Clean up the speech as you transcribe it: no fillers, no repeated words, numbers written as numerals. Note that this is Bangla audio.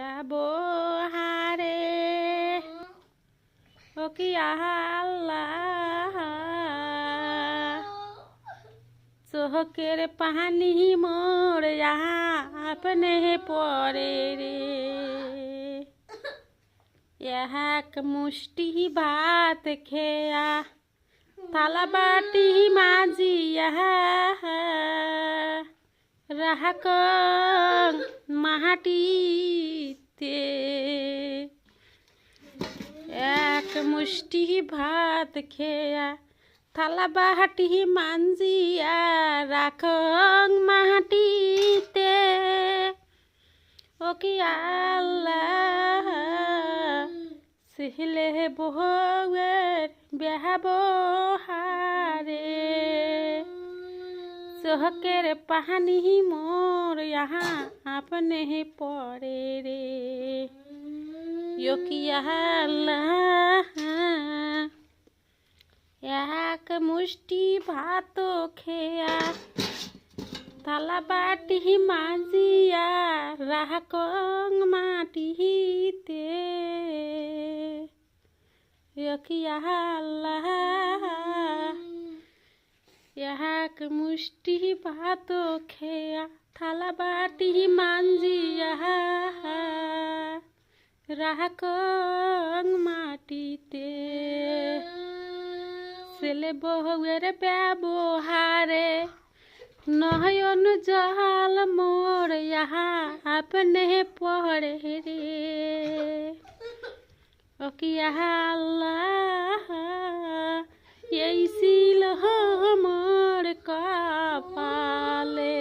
ব্যবহারে ও কি আল্লাহ চোখের পানি মোর আপনে পরে রে এক মুষ্টি ভাত খেয়া থালা বাটি মাজিয়া রাখ মাটিতে এক মুষ্টি ভাত খেয়া থালা বাটি মাঞ্জিয়া রাখ মাটিতে ও কি আল্লাহ সিহলে বউয়ের ব্যবহারে চোখের পানি মোর আপনে পরে রে ও কি আল্লাহ এক মুষ্টি ভাত খেয়া থালা বাটি মাজিয়া রাখ মাটিতে ও কি আল্লাহ এক মুষ্টি ভাত খেয়া থালা বাটি মাঞ্জিয়া রাখ মাটিতে ছেলে বউয়ের ব্যবহারে নয়ন জল মোর আপনে পড়ে রে ও কি আল্লাহ এই ছিল মোর কপালে।